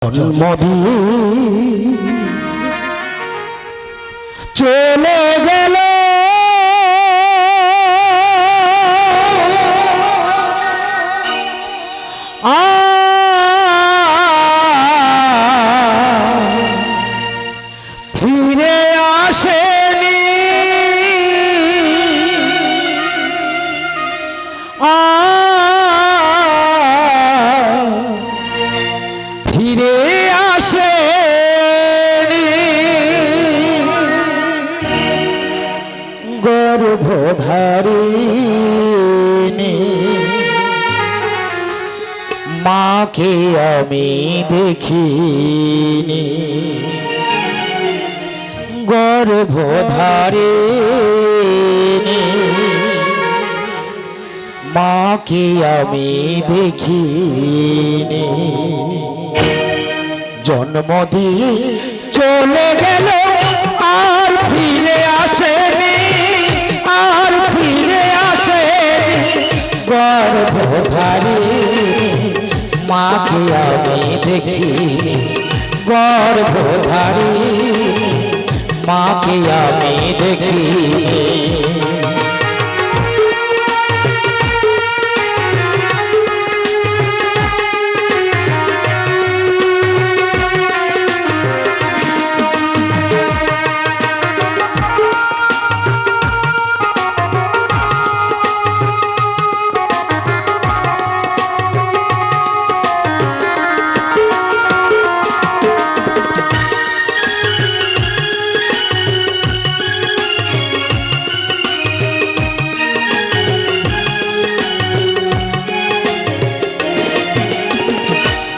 জন্ম দিয়ে চলে গেল ফিরে আসেনি ফিরে আসেনি গর্ভধারিণী মাকে আমি দেখিনি গর্ভধারিণী মাকে আমি দেখিনি জন্ম দিয়ে চলে গেল আর ফিরে আসেনি আর ফিরে আসেনি গর্ভধারিণী মাকে আমি দেখিনি গর্ভধারিণী মাকে আমি দেখিনি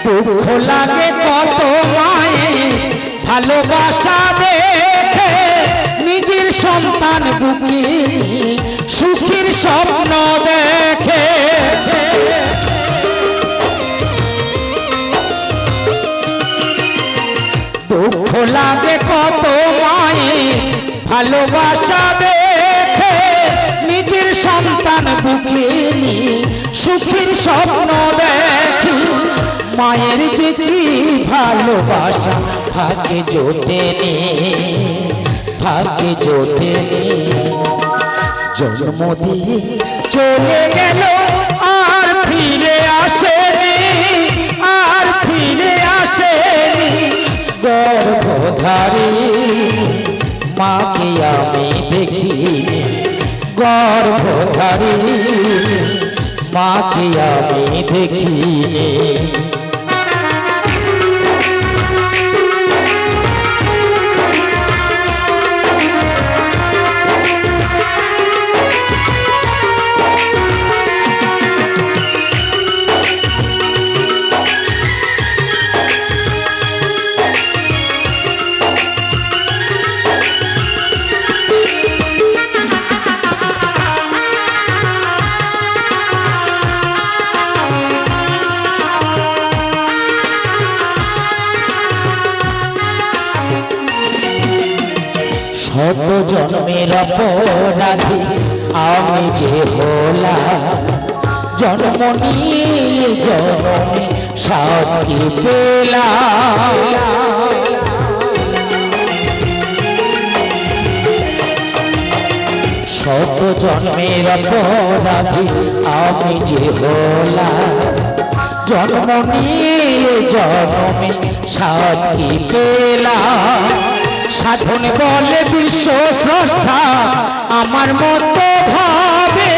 দুঃখ লাগে কত মায়ের ভালোবাসা দেখে নিজের সন্তান বুকে সুখের স্বপ্ন দেখে দুঃখ লাগে কত মায়ের ভালোবাসা দেখে নিজের সন্তান বুকে সুখের স্বপ্ন দেখে মায়ের যে ভালোবাসা ভাগ্যে জোটেনি ভাগ্যে জোটেনি জন্ম দিয়ে চলে গেল আর ফিরে আসেনি আর ফিরে আসেনি গর্ভধারিণী মাকে আমি দেখিনি গর্ভধারিণী মাকে আমি দেখিনি শত জন্মের অপরাধী আমি যে হলাম জন্ম নিয়ে জন্মে শাস্তি পেলাম শত জন্মের অপরাধী আমি যে হলাম জন্ম নিয়ে জন্মে শাস্তি পেলাম সাধন বলে বিশ্ব স্রষ্টা আমার মতো ভাবে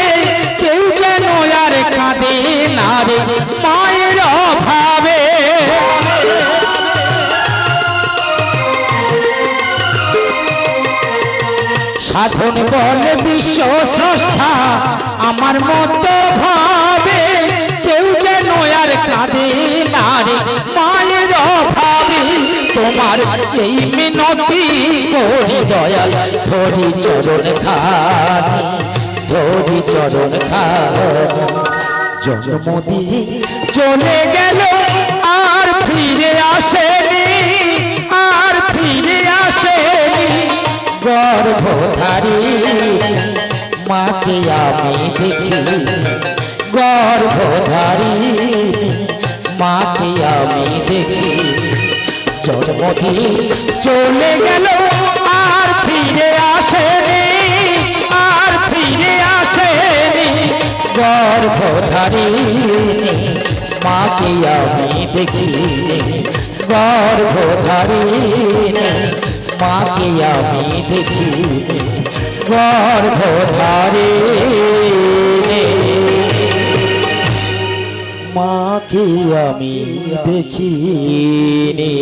কেউ যেন আর কাঁদে না রে মায়ের অভাবে সাধন বলে বিশ্ব স্রষ্টা আমার মতো ভাবে কেউ যেন আর কাঁদে না রে মায়ের অভাবে তোমার এই মিনতি করি দয়াল ধরি চরণ খানি ধরি চরণ খানি জন্ম দিয়ে চলে গেল আর ফিরে আসেনি আর ফিরে আসেনি গর্ভধারিণী মাকে আমি দেখিনি গর্ভধারিণী মাকে আমি দেখি জন্মদিন চলে গেল আর ফিরে আসেনি, আর ফিরে আসেনি। গর্ভধারিণী মাকে আমি দেখিনি, গর্ভধারিণী মাকে আমি দেখিনি, গর্ভধারিণী মাকে আমি দেখিনি।